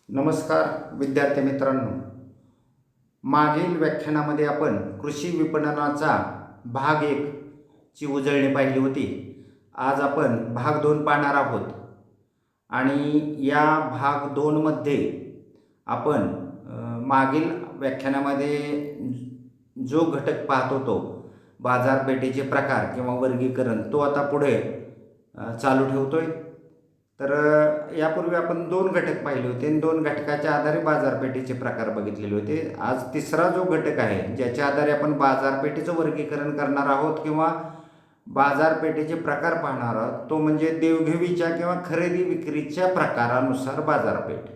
नमस्कार विद्यार्थी मित्रांनो, मागील व्याख्यानामध्ये आपण कृषी विपणनाचा भाग 1 ची उजळणी पाहिली होती. आज आपण भाग 2 पाहणार आहोत आणि या भाग 2 मध्ये आपण मागील व्याख्यानामध्ये जो घटक पाहत होतो बाजारपेठेचे प्रकार किंवा वर्गीकरण, तो आता पुढे चालू ठेवतोय. तर यापूर्वी आपण 2 घटक पाहिले होते आणि 2 घटकाच्या आधारे बाजारपेठेचे प्रकार बघितलेले होते. आज तिसरा जो घटक आहे ज्याच्या आधारे आपण बाजारपेठेचं वर्गीकरण करणार आहोत किंवा बाजारपेठेचे प्रकार पाहणार आहोत, तो म्हणजे देवघेवीच्या किंवा खरेदी विक्रीच्या प्रकारानुसार बाजारपेठ.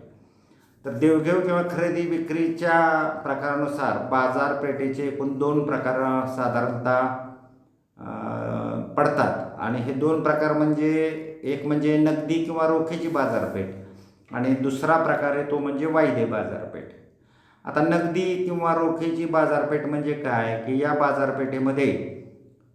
तर देवघेव किंवा खरेदी विक्रीच्या प्रकारानुसार बाजारपेठेचे एकूण 2 प्रकार साधारणतः पडतात आणि हे 2 प्रकार म्हणजे एक म्हणजे नगदी किंवा रोखीची बाजारपेठ आणि दुसरा प्रकार आहे तो म्हणजे वायदे बाजारपेठ. आता नगदी किंवा रोखीची बाजारपेठ म्हणजे काय की या बाजारपेठेमध्ये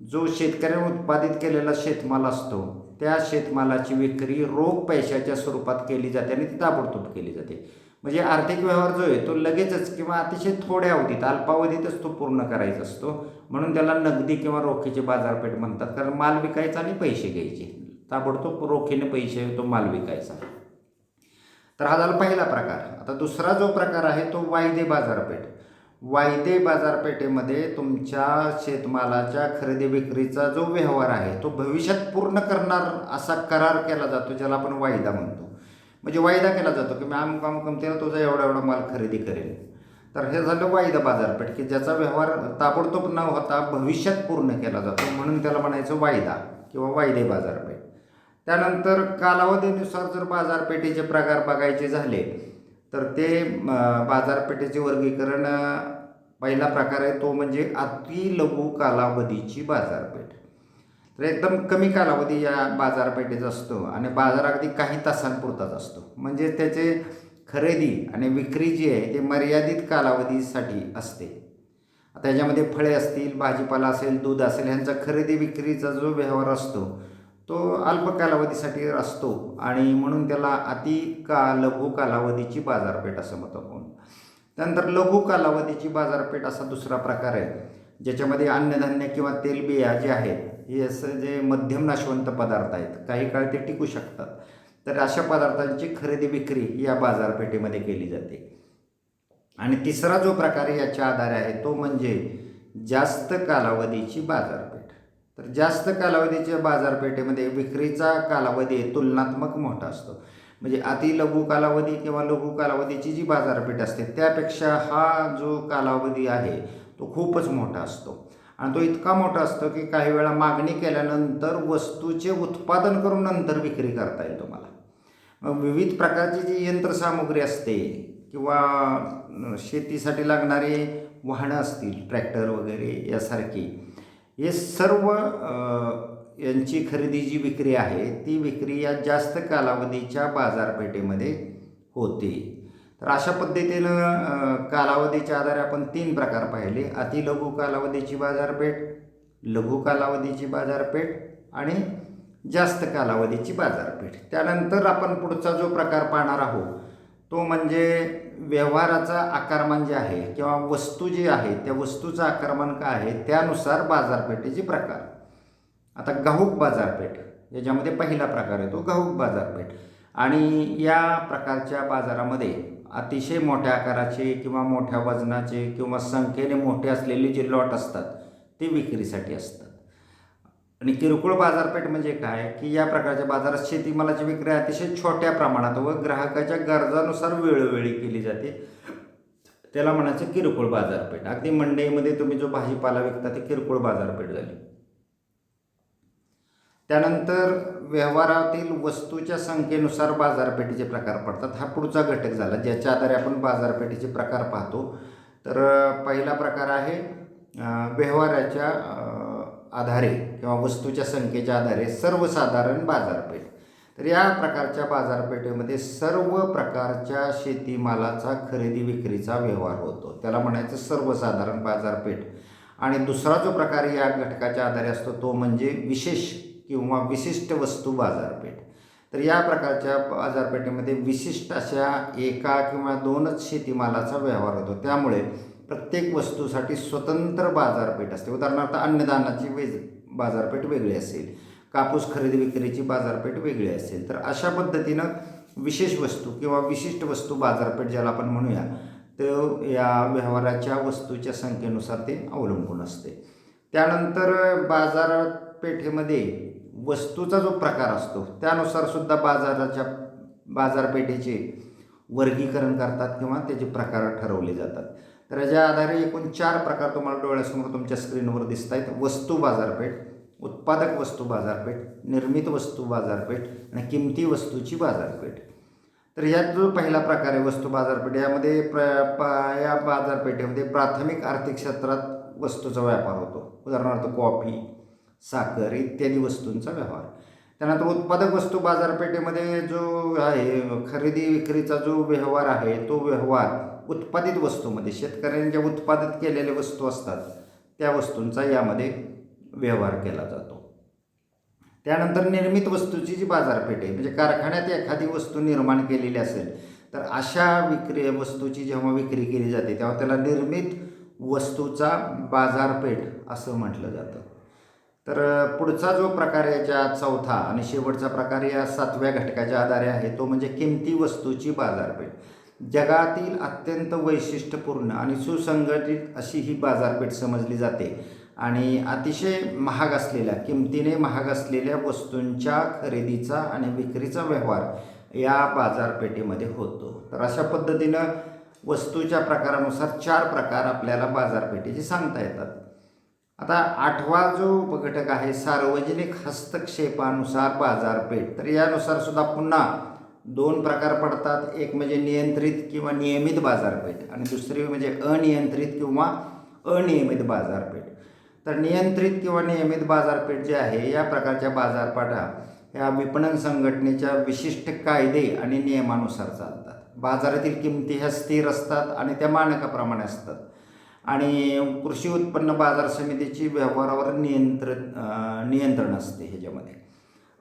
जो शेतकऱ्याने उत्पादित केलेला शेतमाल असतो त्या शेतमालाची विक्री रोख पैशाच्या स्वरूपात केली जाते आणि ती ताबडतोब केली जाते. म्हणजे आर्थिक व्यवहार जो आहे तो लगेचच किंवा अतिशय थोड्या अवधीत अल्पावधीतच तो पूर्ण करायचा असतो, म्हणून त्याला नगदी किंवा रोखीची बाजारपेठ म्हणतात. कारण माल विकायचा आणि पैसे घ्यायचे, ताबडतोब रोखीने पैसे तो माल विकायचा. तर हा झाला पहिला प्रकार. आता दुसरा जो प्रकार आहे तो वायदे बाजारपेठ. वायदे बाजारपेठेमध्ये तुमच्या शेतमालाच्या खरेदी विक्रीचा जो व्यवहार आहे तो भविष्यात पूर्ण करणार असा करार केला जातो, ज्याला आपण वायदा म्हणतो. म्हणजे वायदा केला जातो की मी अमुक किमतीला तुझा एवढा एवढा माल खरेदी करेल. तर हे झालं वायदा बाजारपेठ की ज्याचा व्यवहार ताबडतोब न होता भविष्यात पूर्ण केला जातो, म्हणून त्याला म्हणायचं वायदा किंवा वायदे बाजारपेठ. त्यानंतर कालावधीनुसार जर बाजारपेठेचे प्रकार बघायचे झाले तर ते बाजारपेठेचे वर्गीकरण पहिला प्रकार आहे तो म्हणजे अति लघु कालावधीची बाजारपेठ. तर एकदम कमी कालावधी या बाजारपेठेचा असतो आणि बाजार अगदी काही तासांपुरताच असतो. म्हणजे त्याचे खरेदी आणि विक्री जी आहे ते मर्यादित कालावधीसाठी असते. आता याच्यामध्ये फळे असतील, भाजीपाला असेल, दूध असेल, ह्यांचा खरेदी विक्रीचा जो व्यवहार असतो तो अल्प कालावधीसाठी असतो आणि म्हणून त्याला लघु कालावधीची बाजारपेठ असं म्हणतो आपण. त्यानंतर लघु कालावधीची बाजारपेठ असा दुसरा प्रकार आहे ज्याच्यामध्ये अन्नधान्य किंवा तेलबिया जे आहेत हे असं जे मध्यम नाशवंत पदार्थ आहेत, काही काळ ते टिकू शकतात. तर अशा पदार्थांची खरेदी विक्री या बाजारपेठेमध्ये केली जाते. आणि तिसरा जो प्रकार याच्या आधारे आहे तो म्हणजे जास्त कालावधीची बाजारपेठ. तर जास्त कालावधीच्या बाजारपेठेमध्ये विक्रीचा कालावधी तुलनात्मक मोठा असतो. म्हणजे अति लघु कालावधी किंवा लघु कालावधीची जी बाजारपेठ असते त्यापेक्षा हा जो कालावधी आहे तो खूपच मोठा असतो आणि तो इतका मोठा असतो की काही वेळा मागणी केल्यानंतर वस्तूचे उत्पादन करून नंतर विक्री करता येईल तुम्हाला. मग विविध प्रकारची जी यंत्रसामुग्री असते किंवा शेतीसाठी लागणारी वाहनं असतील, ट्रॅक्टर वगैरे यासारखी, हे सर्व यांची खरेदी जी विक्री आहे ती विक्री या जास्त कालावधीच्या बाजारपेठेमध्ये होते. तर अशा पद्धतीनं कालावधीच्या आधारे आपण 3 प्रकार पाहिले: अति लघु कालावधीची बाजारपेठ, लघु कालावधीची बाजारपेठ आणि जास्त कालावधीची बाजारपेठ. त्यानंतर आपण पुढचा जो प्रकार पाहणार आहोत तो म्हणजे व्यवहाराचा आकारमान जे आहे किंवा वस्तू जी आहे त्या वस्तूचं आकारमान काय आहे त्यानुसार बाजारपेठेचे प्रकार. आता घाऊक बाजारपेठ याच्यामध्ये पहिला प्रकार आहे तो घाऊक बाजारपेठ. आणि या प्रकारच्या बाजारामध्ये अतिशय मोठ्या आकाराचे किंवा मोठ्या वजनाचे किंवा संख्येने मोठे असलेले जे लॉट असतात ते विक्रीसाठी असतात. आणि किरकोळ बाजारपेठ म्हणजे काय की या प्रकारच्या बाजारात शेतीमालाची विक्री अतिशय छोट्या प्रमाणात व ग्राहकाच्या गरजानुसार वेळोवेळी केली जाते, त्याला म्हणायचं किरकोळ बाजारपेठ. अगदी मंडईमध्ये तुम्ही जो भाजीपाला विकता ते किरकोळ बाजारपेठ झाली. त्यानंतर व्यवहारातील वस्तूच्या संख्येनुसार बाजारपेठेचे प्रकार पडतात. हा पुढचा घटक झाला ज्याच्या आधारे आपण बाजारपेठेचे प्रकार पाहतो. तर पहिला प्रकार आहे व्यवहाराच्या आधारे किंवा वस्तूच्या संख्येच्या आधारे सर्वसाधारण बाजारपेठ. तर या प्रकारच्या बाजारपेठेमध्ये सर्व प्रकारच्या शेतीमालाचा खरेदी विक्रीचा व्यवहार होतो, त्याला म्हणायचं सर्वसाधारण बाजारपेठ. आणि दुसरा जो प्रकार या घटकाच्या आधारे असतो तो म्हणजे विशेष किंवा विशिष्ट वस्तू बाजारपेठ. तर या प्रकारच्या बाजारपेठेमध्ये विशिष्ट अशा एका किंवा दोनच शेतीमालाचा व्यवहार होतो. त्यामुळे प्रत्येक वस्तूसाठी स्वतंत्र बाजारपेठ असते. उदाहरणार्थ अन्नधान्याची बाजारपेठ वेगळी असेल, कापूस खरेदी विक्रीची बाजारपेठ वेगळी असेल. तर अशा पद्धतीनं विशेष वस्तू किंवा विशिष्ट वस्तू बाजारपेठ ज्याला आपण म्हणूया, तर या व्यवहाराच्या वस्तूच्या संख्येनुसार ते अवलंबून असते. त्यानंतर बाजारपेठेमध्ये वस्तूचा जो प्रकार असतो त्यानुसार सुद्धा बाजारपेठेचे वर्गीकरण करतात किंवा त्याचे प्रकार ठरवले जातात. तर याच्या आधारे एकूण 4 प्रकार तुम्हाला डोळ्यासमोर तुमच्या स्क्रीनवर दिसत आहेत. वस्तू बाजारपेठ, उत्पादक वस्तू बाजारपेठ, निर्मित वस्तू बाजारपेठ आणि किमती वस्तूची बाजारपेठ. तर यात जो पहिला प्रकार आहे वस्तू बाजारपेठ, यामध्ये या बाजारपेठेमध्ये प्राथमिक आर्थिक क्षेत्रात वस्तूचा व्यापार होतो. उदाहरणार्थ कॉफी, साखर इत्यादी वस्तूंचा व्यवहार. त्यानंतर उत्पादक वस्तू बाजारपेठेमध्ये जो आहे खरेदी विक्रीचा जो व्यवहार आहे तो व्यवहार उत्पादित वस्तूमध्ये शेतकऱ्यांनी ज्या उत्पादित केलेल्या वस्तू असतात त्या वस्तूंचा यामध्ये व्यवहार केला जातो. त्यानंतर निर्मित वस्तूची जी बाजारपेठ आहे, म्हणजे कारखान्यात एखादी वस्तू निर्माण केलेली असेल तर अशा वस्तूची जेव्हा विक्री केली जाते तेव्हा त्याला निर्मित वस्तूचा बाजारपेठ असं म्हटलं जातं. तर पुढचा जो प्रकार याच्या चौथा आणि शेवटचा प्रकार या 7व्या घटकाच्या आधारे आहे तो म्हणजे किमती वस्तूची बाजारपेठ. जगातील अत्यंत वैशिष्ट्यपूर्ण आणि सुसंघटित अशी ही बाजारपेठ समजली जाते आणि अतिशय महाग असलेल्या, किमतीने महाग असलेल्या वस्तूंच्या खरेदीचा आणि विक्रीचा व्यवहार या बाजारपेठेमध्ये होतो. तर अशा पद्धतीनं वस्तूच्या प्रकारानुसार 4 प्रकार आपल्याला बाजारपेठेचे सांगता येतात. आता 8वा जो घटक आहे सार्वजनिक हस्तक्षेपानुसार बाजारपेठ. तर यानुसार सुद्धा पुन्हा 2 प्रकार पडतात. एक म्हणजे नियंत्रित किंवा नियमित बाजारपेठ आणि दुसरी म्हणजे अनियंत्रित किंवा अनियमित बाजारपेठ. तर नियंत्रित किंवा नियमित बाजारपेठ जे आहे या प्रकारच्या बाजारपेठा ह्या विपणन संघटनेच्या विशिष्ट कायदे आणि नियमानुसार चालतात. बाजारातील किमती ह्या स्थिर असतात आणि त्या मानकाप्रमाणे असतात आणि कृषी उत्पन्न बाजार समितीची व्यवहारावर नियंत्रण असते. ह्याच्यामध्ये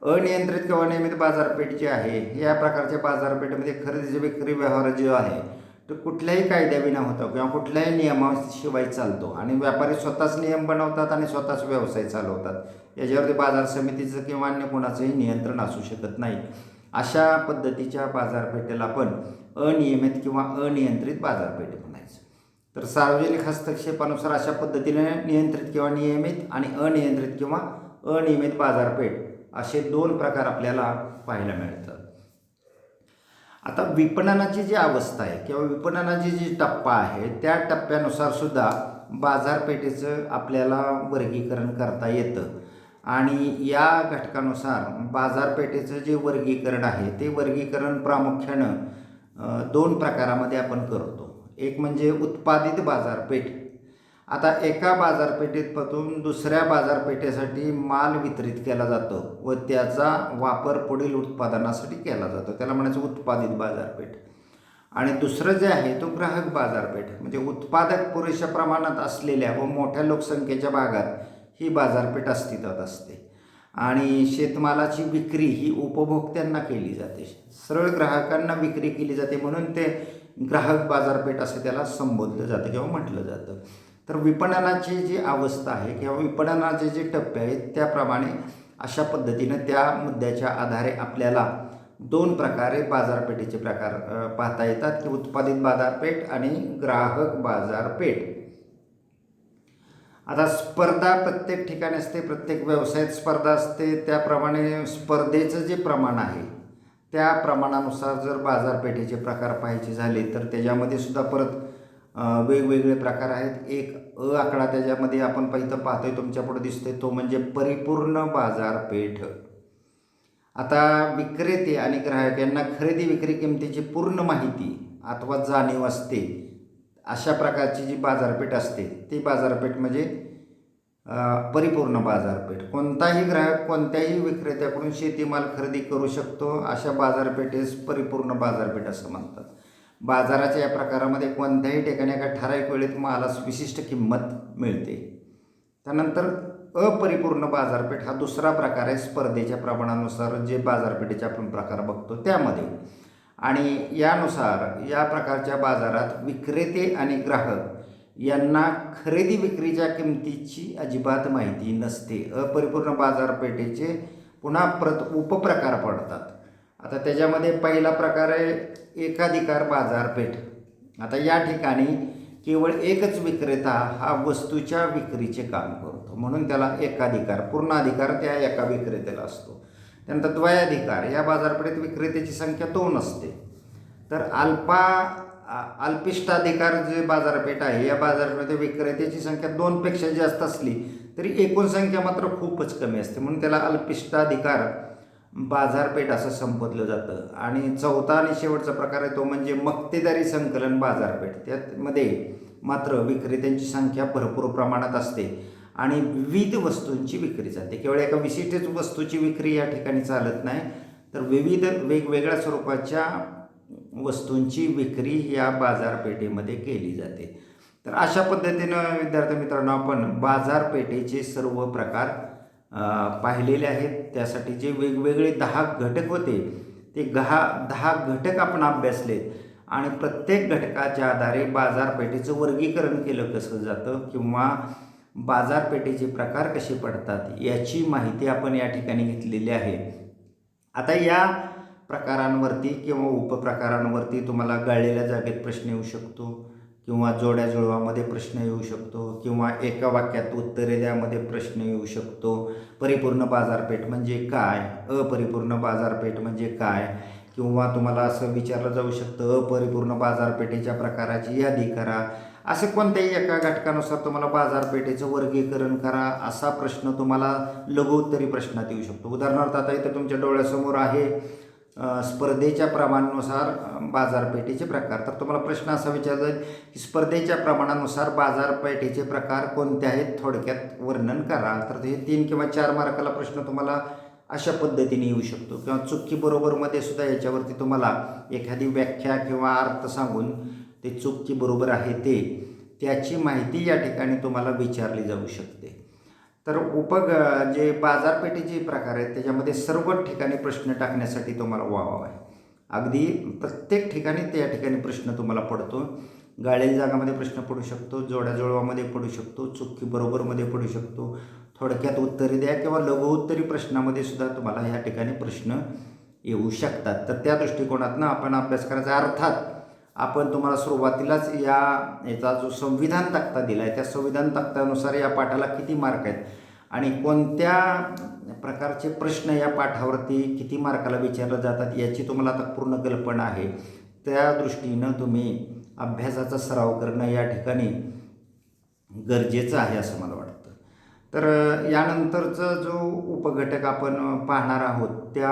अनियंत्रित किंवा नियमित बाजारपेठ जी आहे या प्रकारच्या बाजारपेठेमध्ये खरेदी विक्री व्यवहार जो आहे तो कुठल्याही कायद्याविना होतो किंवा कुठल्याही नियमाशिवाय चालतो आणि व्यापारी स्वतःच नियम बनवतात आणि स्वतःच व्यवसाय चालवतात. याच्यावरती बाजार समितीचं किंवा अन्य कोणाचंही नियंत्रण असू शकत नाही. अशा पद्धतीच्या बाजारपेठेला आपण अनियमित किंवा अनियंत्रित बाजारपेठ म्हणायचं. तर सार्वजनिक हस्तक्षेपानुसार अशा पद्धतीने नियंत्रित किंवा नियमित आणि अनियंत्रित किंवा अनियमित बाजारपेठ असे 2 प्रकार आपल्याला पाहायला मिळतात. आता विपणनाची जी अवस्था आहे किंवा विपणनाची जी टप्पा आहे त्या टप्प्यानुसार सुद्धा बाजारपेठेचं आपल्याला वर्गीकरण करता येतं आणि या घटकानुसार बाजारपेठेचं जे वर्गीकरण आहे ते वर्गीकरण प्रामुख्यानं 2 प्रकारामध्ये आपण करतो. एक म्हणजे उत्पादित बाजारपेठ. आता एका बाजारपेठेपासून दुसऱ्या बाजारपेठेसाठी माल वितरित केला जातो व त्याचा वापर पुढील उत्पादनासाठी केला जातो, त्याला म्हणायचं उत्पादित बाजारपेठ. आणि दुसरं जे आहे तो ग्राहक बाजारपेठ, म्हणजे उत्पादक पुरेशा प्रमाणात असलेल्या व मोठ्या लोकसंख्येच्या भागात ही बाजारपेठ अस्तित्वात असते आणि शेतमालाची विक्री ही उपभोक्त्यांना केली जाते. सरळ ग्राहकांना विक्री केली जाते म्हणून ते ग्राहक बाजारपेठ असं त्याला संबोधलं जातं किंवा म्हटलं जातं. तर विपणनाची जी अवस्था आहे किंवा विपणनाचे जे टप्पे आहेत त्याप्रमाणे अशा पद्धतीनं त्या मुद्द्याच्या आधारे आपल्याला 2 प्रकारे बाजारपेठेचे प्रकार पाहता येतात की उत्पादित बाजारपेठ आणि ग्राहक बाजारपेठ. आता स्पर्धा प्रत्येक ठिकाणी असते, प्रत्येक व्यवसायात स्पर्धा असते. त्याप्रमाणे स्पर्धेचं जे प्रमाण आहे त्या प्रमाणानुसार जर बाजारपेठेचे प्रकार पाहायचे झाले तर त्याच्यामध्ये सुद्धा परत वेगवेगळे प्रकार आहेत. एक आकडा त्याच्यामध्ये आपण पाहतोय तुमच्यापुढे दिसतोय तो म्हणजे परिपूर्ण बाजारपेठ. आता विक्रेते आणि ग्राहक यांना खरेदी विक्री किमतीची पूर्ण माहिती अथवा जाणीव असते अशा प्रकारची जी बाजारपेठ असते ती बाजारपेठ म्हणजे परिपूर्ण बाजारपेठ. कोणताही ग्राहक कोणत्याही विक्रेत्याकडून शेतीमाल खरेदी करू शकतो अशा बाजारपेठेस परिपूर्ण बाजारपेठ असं म्हणतात. बाजाराच्या या प्रकारामध्ये कोणत्याही ठिकाणी एका ठराविक वेळेत मालास विशिष्ट किंमत मिळते. त्यानंतर अपरिपूर्ण बाजारपेठ हा दुसरा प्रकार आहे स्पर्धेच्या प्रमाणानुसार जे बाजारपेठेचे आपण प्रकार बघतो त्यामध्ये. आणि यानुसार या प्रकारच्या बाजारात विक्रेते आणि ग्राहक यांना खरेदी विक्रीच्या किमतीची अजिबात माहिती नसते. अपरिपूर्ण बाजारपेठेचे पुन्हा उपप्रकार पडतात. आता त्याच्यामध्ये पहिला प्रकार आहे एकाधिकार बाजारपेठ. आता या ठिकाणी केवळ एकच विक्रेता हा वस्तूच्या विक्रीचे काम करतो, म्हणून त्याला एकाधिकार, पूर्ण अधिकार त्या एका विक्रेत्याला असतो. त्यानंतर द्वयाधिकार, या बाजारपेठेत विक्रेत्याची संख्या 2 असते. तर अल्पिष्टाधिकार जे बाजारपेठ आहे या बाजारपेठेत विक्रेत्याची संख्या 2 पेक्षा जास्त असली तरी एकूण संख्या मात्र खूपच कमी असते, म्हणून त्याला अल्पिष्टाधिकार बाजारपेठ असं संबोधलं जातं. आणि चौथा आणि शेवटचा प्रकार आहे तो म्हणजे मक्तेदारी संकलन बाजारपेठ. त्यामध्ये मात्र विक्रेत्यांची संख्या भरपूर प्रमाणात असते आणि विविध वस्तूंची विक्री जाते. केवळ एका विशिष्ट वस्तूची विक्री या ठिकाणी चालत नाही, तर विविध वेगवेगळ्या स्वरूपाच्या वस्तूंची विक्री या बाजारपेठेमध्ये केली जाते. तर अशा पद्धतीनं विद्यार्थी मित्रांनो आपण बाजारपेठेचे सर्व प्रकार पाहिलेले आहेत. त्यासाठी जे वेगवेगळे 10 घटक होते ते 10 घटक आपण अभ्यासलेत आणि प्रत्येक घटकाच्या आधारे बाजारपेठेचं वर्गीकरण केलं कसं जातं किंवा बाजारपेठेचे प्रकार कसे पडतात याची माहिती आपण या ठिकाणी घेतलेली आहे. आता या प्रकारांवरती किंवा उपप्रकारांवरती तुम्हाला गाळलेल्या जागेत प्रश्न येऊ शकतो किंवा जोड्या जुळवामध्ये प्रश्न येऊ शकतो किंवा एका वाक्यात उत्तरे द्यामध्ये प्रश्न येऊ शकतो. परिपूर्ण बाजारपेठ म्हणजे काय, अपरिपूर्ण बाजारपेठ म्हणजे काय, किंवा तुम्हाला असं विचारलं जाऊ शकतं अपरिपूर्ण बाजारपेठेच्या प्रकाराची यादी करा. असे कोणत्याही एका घटकानुसार तुम्हाला बाजारपेठेचं वर्गीकरण करा असा प्रश्न तुम्हाला लघुउत्तरी प्रश्नात येऊ शकतो. उदाहरणार्थ आता इथं तुमच्या डोळ्यासमोर आहे स्पर्धेच्या प्रमाणानुसार बाजारपेठेचे प्रकार. तर तुम्हाला प्रश्न असा विचारला जाईल की स्पर्धेच्या प्रमाणानुसार बाजारपेठेचे प्रकार कोणते आहेत, थोडक्यात वर्णन करा. तर हे 3 किंवा 4 मार्काला प्रश्न तुम्हाला अशा पद्धतीने येऊ शकतो. किंवा चुकी बरोबरमध्ये सुद्धा याच्यावरती तुम्हाला एखादी व्याख्या किंवा अर्थ सांगून ते चुकी बरोबर आहे त्याची माहिती या ठिकाणी तुम्हाला विचारली जाऊ शकते. तर जे बाजारपेठेचे प्रकार आहेत त्याच्यामध्ये सर्व ठिकाणी प्रश्न टाकण्यासाठी तुम्हाला वाव आहे. अगदी प्रत्येक ठिकाणी त्या ठिकाणी प्रश्न तुम्हाला पडतो. गाळलेल्या जागामध्ये प्रश्न पडू शकतो, जोड्याजुळवामध्ये पडू शकतो, चुकी बरोबरमध्ये पडू शकतो, थोडक्यात उत्तरे द्या किंवा लघुउत्तरी प्रश्नामध्ये सुद्धा तुम्हाला ह्या ठिकाणी प्रश्न येऊ शकतात. तर त्या दृष्टिकोनातून आपण अभ्यास करायचा. अर्थात आपण तुम्हाला सुरुवातीलाच याचा जो संविधान तक्ता दिला आहे त्या संविधान तक्त्यानुसार या पाठाला किती मार्क आहेत आणि कोणत्या प्रकारचे प्रश्न या पाठावरती किती मार्काला विचारले जातात याची तुम्हाला आता पूर्ण कल्पना आहे. त्या दृष्टीनं तुम्ही अभ्यासाचा सराव करणं या ठिकाणी गरजेचं आहे असं मला वाटतं. तर यानंतरचा जो उपघटक आपण पाहणार आहोत त्या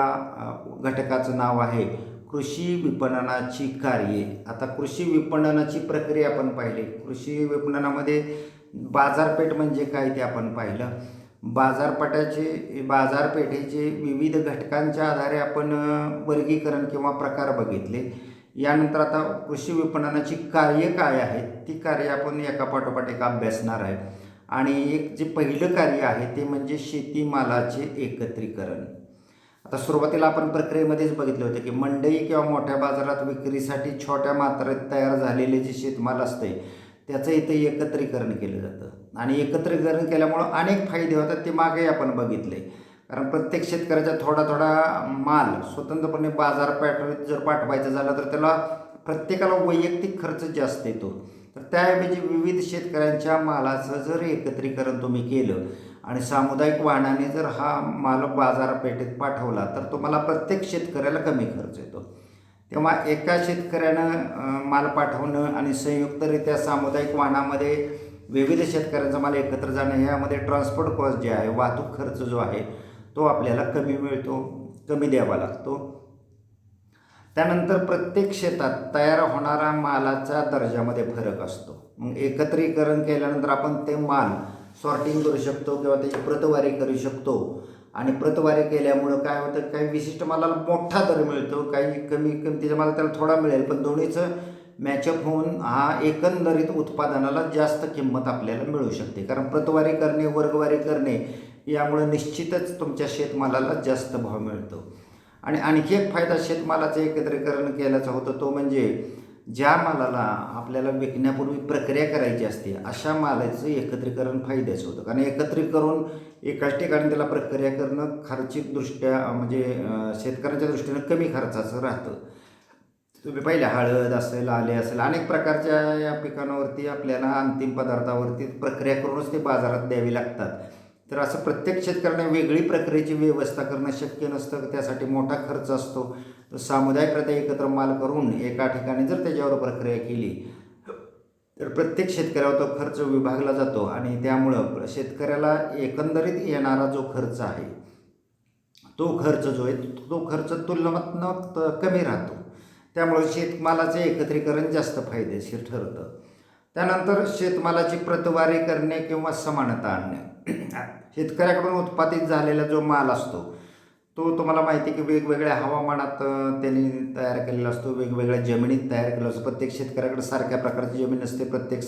घटकाचं नाव आहे कृषी विपणनाची कार्ये. आता कृषी विपणनाची प्रक्रिया आपण पाहिली. कृषी विपणनामध्ये बाजारपेठ म्हणजे काय ते आपण पाहिलं. बाजारपेठेचे विविध घटकांच्या आधारे आपण वर्गीकरण किंवा प्रकार बघितले. यानंतर आता कृषी विपणनाची कार्य काय आहेत ती कार्य आपण एकापाठोपाठ एक अभ्यासणार आहे. आणि एक जे पहिलं कार्य आहे ते म्हणजे शेतीमालाचे एकत्रीकरण. आता सुरुवातीला आपण प्रक्रियेमध्येच बघितलं होतं की मंडई किंवा मोठ्या बाजारात विक्रीसाठी छोट्या मात्रेत तयार झालेले जे शेतमाल असते त्याचं इथे एकत्रीकरण केलं जातं आणि एकत्रीकरण केल्यामुळं अनेक फायदे होतात ते मागे आपण बघितले. कारण प्रत्येक शेतकऱ्याचा थोडा थोडा माल स्वतंत्रपणे बाजारपेठेत जर पाठवायचं झालं तर त्याला प्रत्येकाला वैयक्तिक खर्च जास्त येतो. तर त्याऐवजी विविध शेतकऱ्यांच्या मालाचं जर एकत्रीकरण तुम्ही केलं आणि सामुदायिक वाहनाने जर हा माल बाजारपेठेत पाठवला तर तुम्हाला प्रत्येक शेतकऱ्याला कमी खर्च येतो. तेव्हा एका शेतकऱ्यानं माल पाठवणं आणि संयुक्तरित्या सामुदायिक वाहनामध्ये विविध शेतकऱ्यांचा माल एकत्र जाणं यामध्ये ट्रान्सपोर्ट कॉस्ट जे आहे, वाहतूक खर्च जो आहे तो आपल्याला कमी मिळतो, कमी द्यावा लागतो. त्यानंतर प्रत्येक शेतात तयार होणारा मालाच्या दर्जामध्ये फरक असतो. मग एकत्रीकरण केल्यानंतर आपण ते माल सॉर्टिंग करू शकतो किंवा त्याची प्रतवारी करू शकतो. आणि प्रतवारी केल्यामुळं काय होतं, काही विशिष्ट मालाला मोठा दर मिळतो, काही कमी किमतीच्या माल त्याला थोडा मिळेल, पण दोन्हीचं मॅचअप होऊन हा एकंदरीत उत्पादनाला जास्त किंमत आपल्याला मिळू शकते. कारण प्रतवारी करणे, वर्गवारी करणे यामुळे निश्चितच तुमच्या शेतमालाला जास्त भाव मिळतो. आणि आणखी एक फायदा शेतमालाचं एकत्रीकरण केल्याचा होतं तो म्हणजे ज्या मालाला आपल्याला विकण्यापूर्वी प्रक्रिया करायची असते अशा मालाचं एकत्रीकरण फायद्याचं होतं. कारण एकत्रित करून एकाच ठिकाणी त्याला प्रक्रिया करणं खर्चिकदृष्ट्या म्हणजे शेतकऱ्यांच्या दृष्टीनं कमी खर्चाचं राहतं. तुम्ही पाहिलं हळद असेल, आले असेल, अनेक प्रकारच्या या पिकांवरती आपल्याला अंतिम पदार्थावरती प्रक्रिया करूनच ते बाजारात द्यावी लागतात. तर असं प्रत्येक शेतकऱ्याने वेगळी प्रक्रियेची व्यवस्था करणं शक्य नसतं. त्यासाठी मोठा खर्च असतो. सामुदायिकरित्या एकत्र माल करून एका ठिकाणी जर त्याच्यावर प्रक्रिया केली तर प्रत्येक शेतकऱ्यावर तो खर्च विभागला जातो आणि त्यामुळं शेतकऱ्याला एकंदरीत येणारा जो खर्च आहे तो खर्च जो आहे तो खर्च तुलनात्मक कमी राहतो. त्यामुळे शेतमालाचे एकत्रीकरण जास्त फायदेशीर ठरतं. त्यानंतर शेतमालाची प्रतवारी करणे किंवा समानता आणणे. शेतकऱ्याकडून उत्पादित झालेला जो माल असतो तो तुम्हाला माहिती आहे की वेगवेगळ्या हवामानात त्यांनी तयार केलेला असतो, वेगवेगळ्या जमिनीत तयार केलेला असतो. प्रत्येक शेतकऱ्याकडे सारख्या प्रकारची जमीन नसते, प्रत्येक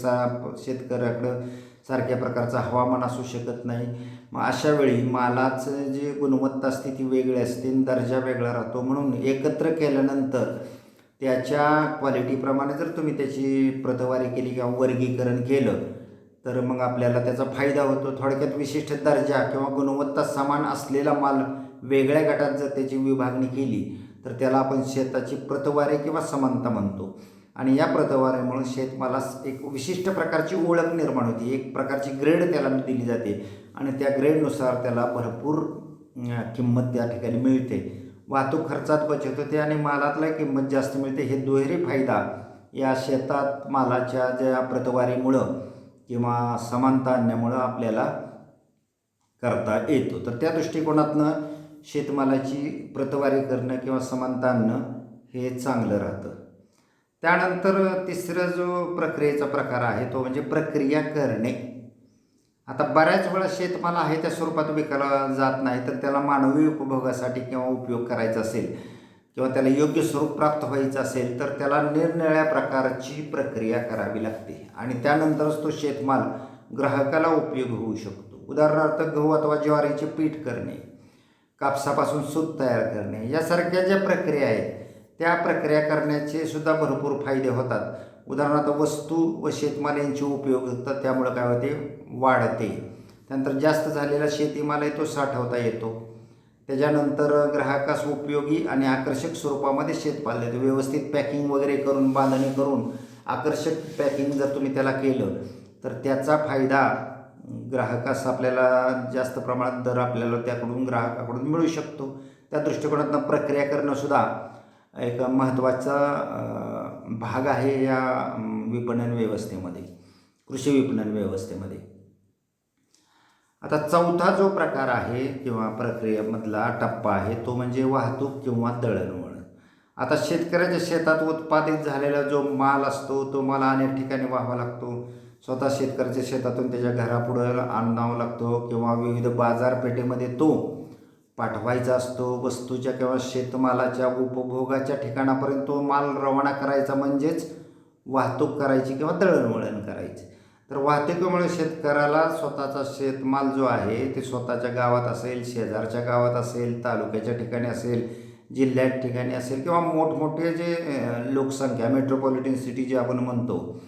शेतकऱ्याकडं सारख्या प्रकारचं हवामान असू शकत नाही. मग अशा वेळी मालाचं जी गुणवत्ता असते ती वेगळी असते, दर्जा वेगळा राहतो. म्हणून एकत्र केल्यानंतर त्याच्या क्वालिटीप्रमाणे जर तुम्ही त्याची प्रतवारी केली किंवा वर्गीकरण केलं तर मग आपल्याला त्याचा फायदा होतो. थोडक्यात विशिष्ट दर्जा किंवा गुणवत्ता समान असलेला माल वेगळ्या गटात जर त्याची विभागणी केली तर त्याला आपण शेताची प्रतवारी किंवा समानता म्हणतो. आणि या प्रतवारीमुळे शेतमालास एक विशिष्ट प्रकारची ओळख निर्माण होती, एक प्रकारची ग्रेड त्याला दिली जाते आणि त्या ग्रेडनुसार त्याला भरपूर किंमत त्या ठिकाणी मिळते. वाहतूक खर्चात बचत होते आणि मालातला किंमत जास्त मिळते. हे दुहेरी फायदा या शेतात मालाच्या ज्या प्रतवारीमुळं किंवा समानता आणण्यामुळं आपल्याला करता येतो. तर त्या दृष्टिकोनातनं शेतमालाची प्रतवारी करणं किंवा समानता आणणं हे चांगलं राहतं. त्यानंतर तिसरा जो प्रक्रियेचा प्रकार आहे तो म्हणजे प्रक्रिया करणे. आता बऱ्याच वेळा शेतमाल आहे त्या स्वरूपात विकायला जात नाही, तर त्याला मानवी उपभोगासाठी किंवा उपयोग करायचा असेल किंवा त्याला योग्य स्वरूप प्राप्त व्हायचं असेल तर त्याला निरनिराळ्या प्रकारची प्रक्रिया करावी लागते आणि त्यानंतरच तो शेतमाल ग्राहकाला उपयोग होऊ शकतो. उदाहरणार्थ गहू अथवा ज्वारीचे पीठ करणे, कापसापासून सूत तयार करणे यासारख्या ज्या प्रक्रिया आहेत त्या प्रक्रिया करण्याचे सुद्धा भरपूर फायदे होतात. उदाहरणार्थ वस्तू व शेतमाल यांची उपयोगिता त्यामुळं काय होते, वाढते. त्यानंतर जास्त झालेला शेतीमाल आहे तो साठवता येतो. त्याच्यानंतर ग्राहकास उपयोगी आणि आकर्षक स्वरूपामध्ये शेतमाल देतो. व्यवस्थित पॅकिंग वगैरे करून, बांधणी करून आकर्षक पॅकिंग जर तुम्ही त्याला केलं तर त्याचा फायदा ग्राहकास आपल्याला जास्त प्रमाणात दर आपल्याला त्याकडून ग्राहकाकडून मिळू शकतो. त्या दृष्टिकोनातून प्रक्रिया करणंसुद्धा एक महत्त्वाचा भाग आहे या विपणन व्यवस्थेमध्ये, कृषी विपणन व्यवस्थेमध्ये. आता चौथा जो प्रकार आहे किंवा प्रक्रियेमधला टप्पा आहे तो म्हणजे वाहतूक किंवा दळणवळण. आता शेतकऱ्याच्या शेतात उत्पादित झालेला जो माल असतो तो माल अनेक ठिकाणी व्हावा लागतो. स्वतः शेतकऱ्याच्या शेतातून त्याच्या घरापुढं आणावा लागतो किंवा विविध बाजारपेठेमध्ये तो पाठवायचा असतो. वस्तूच्या किंवा शेतमालाच्या उपभोगाच्या ठिकाणापर्यंत तो माल रवाना करायचा म्हणजेच वाहतूक करायची किंवा दळणवळण करायची. तर वाहतुकीमुळे शेतकऱ्याला स्वतःचा शेतमाल जो आहे ते स्वतःच्या गावात असेल, शेजारच्या गावात असेल, तालुक्याच्या ठिकाणी असेल, जिल्ह्यात ठिकाणी असेल किंवा मोठमोठे जे लोकसंख्या मेट्रोपॉलिटन सिटी जे आपण म्हणतो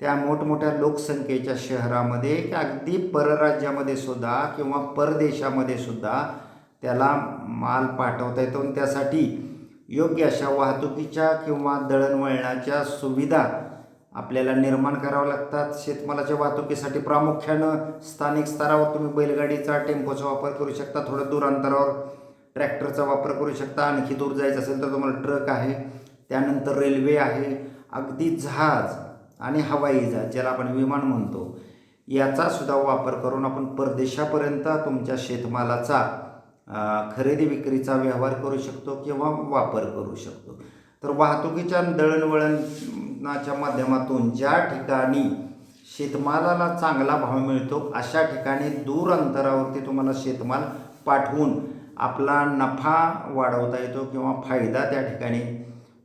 त्या मोठमोठ्या लोकसंख्येच्या शहरामध्ये की अगदी परराज्यामध्ये सुद्धा किंवा परदेशामध्ये सुद्धा त्याला माल पाठवता येतो. आणि त्यासाठी योग्य अशा वाहतुकीच्या किंवा दळणवळणाच्या सुविधा आपल्याला निर्माण कराव्या लागतात. शेतमालाच्या वाहतुकीसाठी प्रामुख्यानं स्थानिक स्तरावर तुम्ही बैलगाडीचा, टेम्पोचा वापर करू शकता. थोडं दूर अंतरावर ट्रॅक्टरचा वापर करू शकता. आणखी दूर जायचं असेल तर तुम्हाला ट्रक आहे. त्यानंतर रेल्वे आहे. अगदी जहाज आणि हवाई जहाज ज्याला आपण विमान म्हणतो याचा सुद्धा वापर करून आपण परदेशापर्यंत तुमच्या शेतमालाचा खरेदी विक्रीचा व्यवहार करू शकतो किंवा वापर करू शकतो. तर वाहतुकीच्या दळणवळणाच्या माध्यमातून ज्या ठिकाणी शेतमालाला चांगला भाव मिळतो अशा ठिकाणी दूर अंतरावरती तुम्हाला शेतमाल पाठवून आपला नफा वाढवता येतो किंवा फायदा त्या ठिकाणी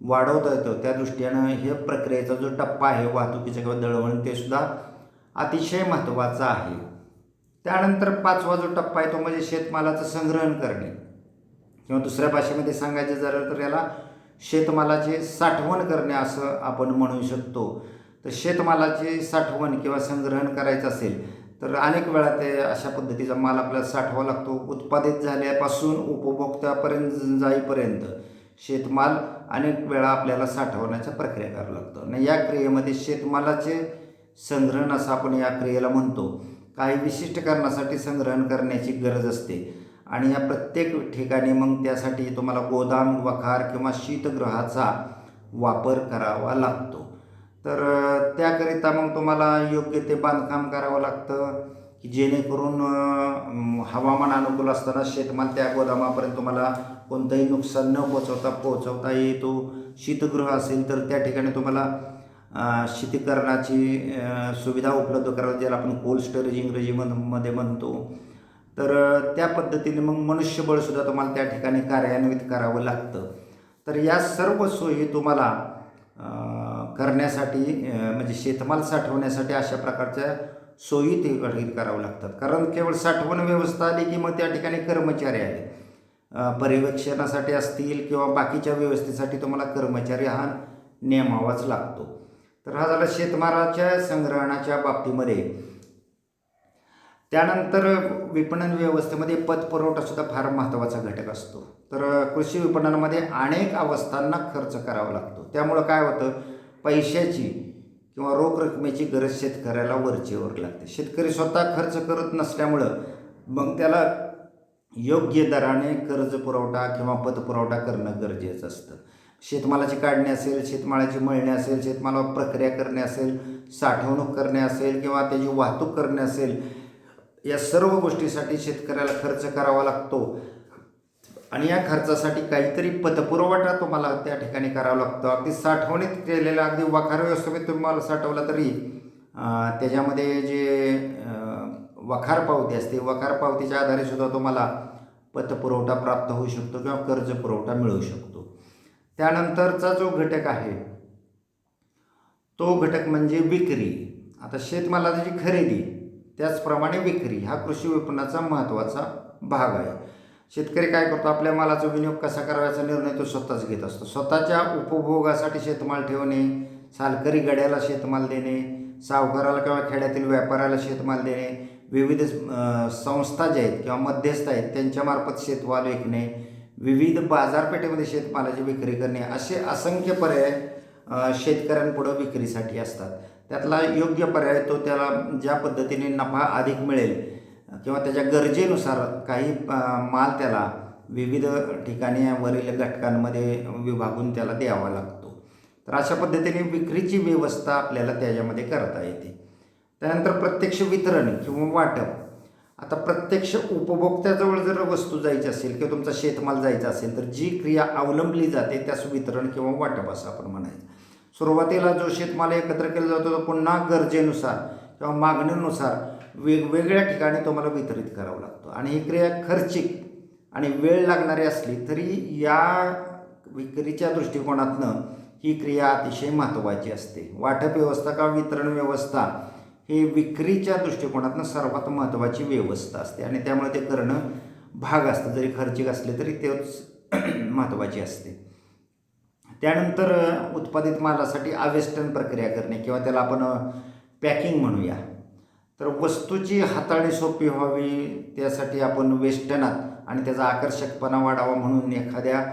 वाढवता येतं, त्या दृष्टीनं हे प्रक्रियेचा जो टप्पा आहे वाहतुकीचा किंवा दळणवळण ते सुद्धा अतिशय महत्त्वाचा आहे. त्यानंतर 5वा जो टप्पा आहे तो म्हणजे शेतमालाचं संग्रहण करणे किंवा दुसऱ्या भाषेमध्ये सांगायचं झालं तर याला शेतमालाचे साठवण करणे असं आपण म्हणू शकतो. तर शेतमालाची साठवण किंवा संग्रहण करायचं असेल तर अनेक वेळा ते अशा पद्धतीचा माल आपल्याला साठवावा लागतो. उत्पादित झाल्यापासून उपभोक्त्यापर्यंत जाईपर्यंत शेतमाल अनेक वेळा आपल्याला साठवण्याच्या प्रक्रिया करावी लागतं आणि या क्रियेमध्ये शेतमालाचे संग्रहण असं आपण या क्रियेला म्हणतो. काही विशिष्ट कारणासाठी संग्रहण करण्याची गरज असते आणि या प्रत्येक ठिकाणी मग त्यासाठी तुम्हाला गोदाम, वखार किंवा शीतगृहाचा वापर करावा लागतो. तर त्याकरिता मग तुम्हाला योग्य ते बांधकाम करावं लागतं की जेणेकरून हवामान अनुकूल असताना शेतमाल त्या गोदामापर्यंत तुम्हाला कोणतंही नुकसान न पोचवता येतो. शीतगृह असेल तर त्या ठिकाणी तुम्हाला शीतकरणाची सुविधा उपलब्ध करावी, ज्याला आपण कोल्ड स्टोरेज इंग्रजीमध्ये म्हणतो. तर त्या पद्धतीने मग मनुष्यबळसुद्धा तुम्हाला त्या ठिकाणी कार्यान्वित करावं लागतं. तर या सर्व सोयी तुम्हाला करण्यासाठी म्हणजे शेतमाल साठवण्यासाठी अशा प्रकारच्या सोयी ते कराव्या लागतात. कारण केवळ साठवण व्यवस्था आली की मग त्या ठिकाणी कर्मचारी आले, पर्यवेक्षणासाठी असतील किंवा बाकीच्या व्यवस्थेसाठी तुम्हाला कर्मचारी हा नेमावाच लागतो. तर हा झाला शेतमालाच्या संग्रहणाच्या बाबतीमध्ये. त्यानंतर विपणन व्यवस्थेमध्ये पतपुरवठासुद्धा फार महत्त्वाचा घटक असतो. तर कृषी विपणनामध्ये अनेक अवस्थांना खर्च करावा लागतो. त्यामुळं काय होतं, पैशाची किंवा रोख रकमेची गरज शेतकऱ्याला वरचेवर लागते. शेतकरी स्वतः खर्च करत नसल्यामुळं मग त्याला योग्य दराने कर्ज पुरवठा किंवा पतपुरवठा करणं गरजेचं असतं. शेतमालाची काढणी असेल, शेतमालाची मळणी असेल, शेतमालावर प्रक्रिया करणे असेल, साठवणूक करणे असेल किंवा त्याची वाहतूक करणे असेल, या सर्व गोष्टीसाठी शेतकऱ्याला खर्च करावा लागतो आणि या खर्चासाठी काहीतरी पतपुरवठा तुम्हाला त्या ठिकाणी करावा लागतो. अगदी साठवणीत केलेला अगदी वखार व्यवस्थेमध्ये तुम्हाला साठवला तरी त्याच्यामध्ये जे वखार पावती असते, वखार पावतीच्या आधारे सुद्धा तुम्हाला पतपुरवठा प्राप्त होऊ शकतो किंवा कर्ज पुरवठा मिळू शकतो. त्यानंतरचा जो घटक आहे तो घटक म्हणजे विक्री. आता शेतमालाची खरेदी त्याचप्रमाणे विक्री हा कृषी विपणनाचा महत्त्वाचा भाग आहे. शेतकरी काय करतो, आपल्या मालाचा विनियोग कसा करायचा निर्णय तो स्वतःच घेत असतो. स्वतःच्या उपभोगासाठी शेतमाल ठेवणे, सालकरी गड्याला शेतमाल देणे, सावकाराला किंवा खेड्यातील व्यापाऱ्याला शेतमाल देणे, विविध संस्था ज्या आहेत किंवा मध्यस्थ आहेत त्यांच्यामार्फत शेतमाल विकणे, विविध बाजारपेठेमध्ये शेतमालाची विक्री करणे, असे असंख्य पर्याय शेतकऱ्यांपुढं विक्रीसाठी असतात. त्यातला योग्य पर्याय तो त्याला ज्या पद्धतीने नफा अधिक मिळेल किंवा त्याच्या गरजेनुसार काही माल त्याला विविध ठिकाणी वरील घटकांमध्ये विभागून त्याला द्यावा लागतो. तर अशा पद्धतीने विक्रीची व्यवस्था आपल्याला त्याच्यामध्ये करता येते. त्यानंतर प्रत्यक्ष वितरण किंवा वाटप. आता प्रत्यक्ष उपभोक्त्याजवळ जर वस्तू जायची असेल किंवा तुमचा शेतमाल जायचा असेल तर जी क्रिया अवलंबली जाते त्यास वितरण किंवा वाटप असं आपण म्हणायचं. सुरुवातीला जो शेतमाल एकत्र केला जातो तो पुन्हा गरजेनुसार किंवा मागणीनुसार वेगवेगळ्या ठिकाणी तुम्हाला वितरित करावं लागतं आणि ही क्रिया खर्चिक आणि वेळ लागणारी असली तरी या विक्रीच्या दृष्टिकोनातनं ही क्रिया अतिशय महत्त्वाची असते. वाटप व्यवस्था किंवा वितरण व्यवस्था ही विक्रीच्या दृष्टिकोनातनं सर्वात महत्त्वाची व्यवस्था असते आणि त्यामुळे ते करणं भाग असतं, जरी खर्चिक असले तरी तेच महत्त्वाची असते. त्यानंतर उत्पादित मालासाठी आवेष्टन प्रक्रिया करणे किंवा त्याला आपण पॅकिंग म्हणूया. तर वस्तूची हाताळणी सोपी व्हावी त्यासाठी आपण वेष्टनात आणि त्याचा आकर्षकपणा वाढावा म्हणून एखाद्या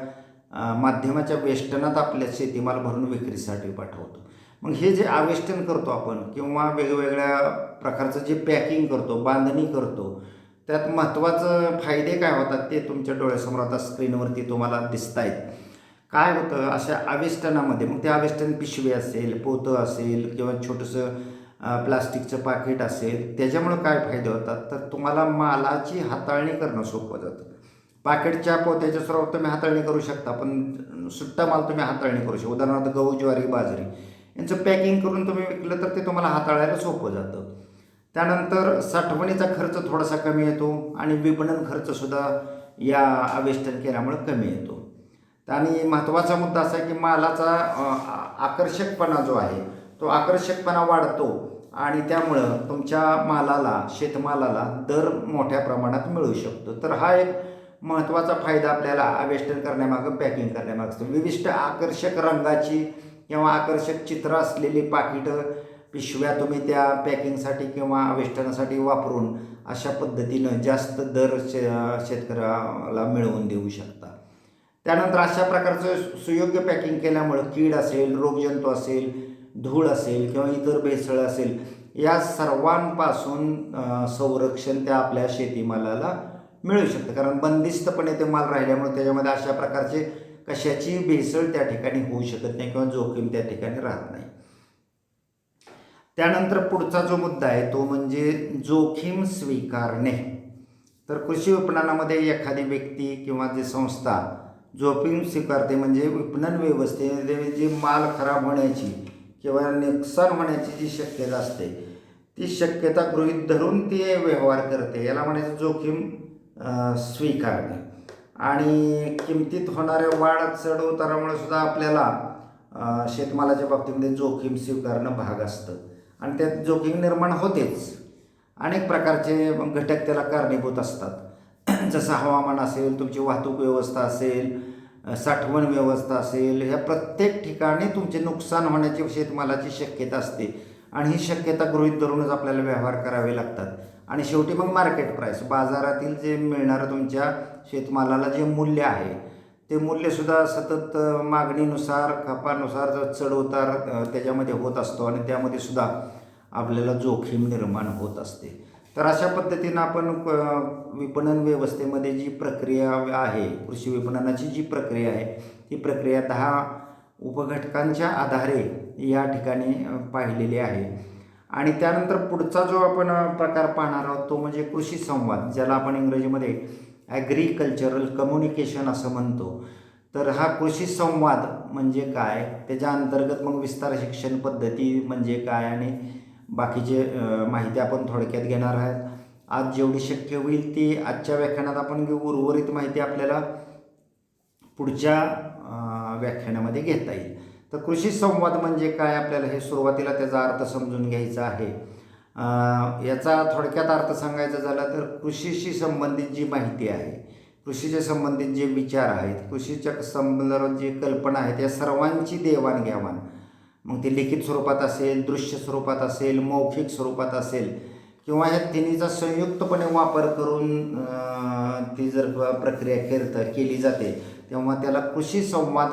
माध्यमाच्या वेष्टनात आपल्या शेतीमाल भरून विक्रीसाठी पाठवतो. मग हे जे आवेष्टन करतो आपण किंवा वेगवेगळ्या प्रकारचं जे पॅकिंग करतो, बांधणी करतो, त्यात महत्त्वाचं फायदे काय होतात ते तुमच्या डोळ्यासमोर आता स्क्रीनवरती तुम्हाला दिसत आहेत. काय होतं अशा आवेष्टनामध्ये, मग ते आवेष्टन पिशवी असेल, पोतं असेल किंवा छोटंसं प्लास्टिकचं पाकिट असेल, त्याच्यामुळं काय फायदे होतात तर तुम्हाला मालाची हाताळणी करणं सोपं जातं. पाकिटच्या पोत्याच्या स्वरूपात तुम्ही हाताळणी करू शकता, पण सुट्टा माल तुम्ही हाताळणी करू शकता. उदाहरणार्थ गहू, ज्वारी, बाजरी यांचं पॅकिंग करून तुम्ही विकलं तर ते तुम्हाला हाताळायला सोपं जातं. त्यानंतर साठवणीचा खर्च थोडासा कमी येतो आणि विपणन खर्चसुद्धा या आवेष्टन केल्यामुळे कमी येतो. आणि महत्त्वाचा मुद्दा असा आहे की मालाचा आकर्षकपणा जो आहे तो आकर्षकपणा वाढतो आणि त्यामुळं तुमच्या मालाला, शेतमालाला दर मोठ्या प्रमाणात मिळू शकतो. तर हा एक महत्त्वाचा फायदा आपल्याला आवेष्टन करण्यामागं, पॅकिंग करण्यामागं असतो. विशिष्ट आकर्षक रंगाची किंवा आकर्षक चित्र असलेली पाकिटं, पिशव्या तुम्ही त्या पॅकिंगसाठी किंवा आवेष्टनासाठी वापरून अशा पद्धतीनं जास्त दर शेतकऱ्याला मिळवून देऊ शकता. त्यानंतर अशा प्रकारचं सुयोग्य पॅकिंग केल्यामुळं कीड असेल, रोगजंतू असेल, धूळ असेल किंवा इतर भेसळ असेल, या सर्वांपासून संरक्षण त्या आपल्या शेतीमालाला मिळू शकतं. कारण बंदिस्तपणे ते माल राहिल्यामुळे त्याच्यामध्ये अशा प्रकारचे कशाची भेसळ त्या ठिकाणी होऊ शकत नाही किंवा जोखीम त्या ठिकाणी राहत नाही. त्यानंतर पुढचा जो मुद्दा आहे तो म्हणजे जोखीम स्वीकारणे. तर कृषी विपणनामध्ये एखादी व्यक्ती किंवा जी संस्था जोखीम स्वीकारते, म्हणजे विपणन व्यवस्थेमध्ये जी माल खराब होण्याची किंवा नुकसान होण्याची जी शक्यता असते ती शक्यता गृहीत धरून ती व्यवहार करते, याला म्हणायचं जोखीम स्वीकारणे. आणि किमतीत होणाऱ्या वाढ चढ उतारामुळे सुद्धा आपल्याला शेतमालाच्या बाबतीमध्ये जोखीम स्वीकारणं भाग असतं आणि त्यात जोखीम निर्माण होतेच. अनेक प्रकारचे घटक त्याला कारणीभूत असतात, जसं हवामान असेल, तुमची वाहतूक व्यवस्था असेल, साठवण व्यवस्था असेल, ह्या प्रत्येक ठिकाणी तुमचे नुकसान होण्याची शेतमालाची शक्यता असते आणि ही शक्यता गृहीत धरूनच आपल्याला व्यवहार करावे लागतात. आणि शेवटी मग मार्केट प्राईस, बाजारातील जे मिळणारं तुमच्या शेतमालाला जे मूल्य आहे ते मूल्यसुद्धा सतत मागणीनुसार, खपानुसार चढ उतार त्याच्यामध्ये होत असतो आणि त्यामध्ये सुद्धा आपल्याला जोखीम निर्माण होत असते. तर अशा पद्धतीनं आपण विपणन व्यवस्थेमध्ये जी प्रक्रिया आहे, कृषी विपणनाची जी प्रक्रिया आहे ती प्रक्रिया 10 उपघटकांच्या आधारे या ठिकाणी पाहिलेली आहे. आणि त्यानंतर पुढचा जो आपण प्रकार पाहणार आहोत तो म्हणजे कृषी संवाद, ज्याला आपण इंग्रजीमध्ये ॲग्रिकल्चरल कम्युनिकेशन असं म्हणतो. तर हा कृषी संवाद म्हणजे काय, त्याच्या अंतर्गत मग विस्तार शिक्षण पद्धती म्हणजे काय आणि बाकीचे माहिती आपण थोडक्यात घेणार आहोत. आज जेवढी शक्य होईल ती आजच्या व्याख्यानात आपण घेऊ. उर्वरित माहिती आपल्याला पुढच्या व्याख्यानामध्ये घेता येईल. तर कृषी संवाद म्हणजे काय, आपल्याला हे सुरुवातीला त्याचा अर्थ समजून घ्यायचा आहे. याचा थोडक्यात अर्थ सांगायचा झाला तर कृषीशी संबंधित जी माहिती आहे, कृषीच्या संबंधित जे विचार आहेत, कृषीच्या संदर्भात जी कल्पना आहेत, या सर्वांची देवाणघेवाण, मग ती लिखित स्वरूपात असेल, दृश्य स्वरूपात असेल, मौखिक स्वरूपात असेल किंवा ह्या तिन्हीचा संयुक्तपणे वापर करून ती जर प्रक्रिया केली जाते तेव्हा त्याला कृषी संवाद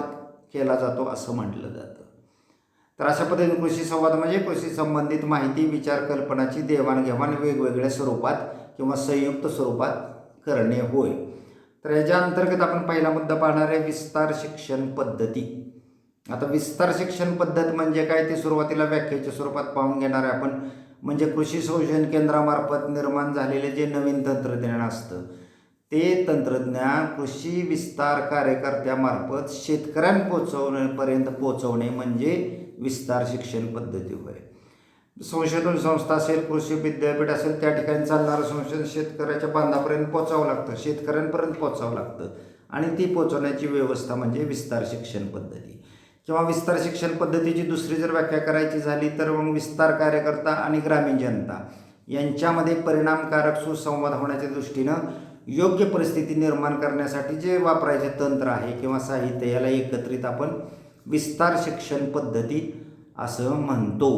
केला जातो असं म्हटलं जातं. तर अशा पद्धतीने कृषी संवाद म्हणजे कृषी संबंधित माहिती, विचार, कल्पनाची देवाणघेवाण वेगवेगळ्या स्वरूपात किंवा संयुक्त स्वरूपात करणे होय. तर याच्या अंतर्गत आपण पहिला मुद्दा पाहणार आहे विस्तार शिक्षण पद्धती. आता विस्तार शिक्षण पद्धत म्हणजे काय ते सुरुवातीला व्याख्येच्या स्वरूपात पाहून घेणार आहे आपण. म्हणजे कृषी संशोधन केंद्रामार्फत निर्माण झालेले जे नवीन तंत्रज्ञान असतं ते तंत्रज्ञान कृषी विस्तार कार्यकर्त्यामार्फत शेतकऱ्यांपर्यंत पोहोचवणे म्हणजे विस्तार शिक्षण पद्धती होय. संशोधन संस्था असेल, कृषी विद्यापीठ असेल, त्या ठिकाणी चालणारं संशोधन शेतकऱ्याच्या बांधापर्यंत पोचावं लागतं, शेतकऱ्यांपर्यंत पोचावं लागतं आणि ती पोचवण्याची व्यवस्था म्हणजे विस्तार शिक्षण पद्धती. किंवा विस्तार शिक्षण पद्धतीची दुसरी जर व्याख्या करायची झाली तर मग विस्तार कार्यकर्ता आणि ग्रामीण जनता यांच्यामध्ये परिणामकारक सुसंवाद होण्याच्या दृष्टीनं योग्य परिस्थिती निर्माण करण्यासाठी जे वापरायचे तंत्र आहे किंवा साहित्य, याला एकत्रित आपण विस्तार शिक्षण पद्धती असं म्हणतो.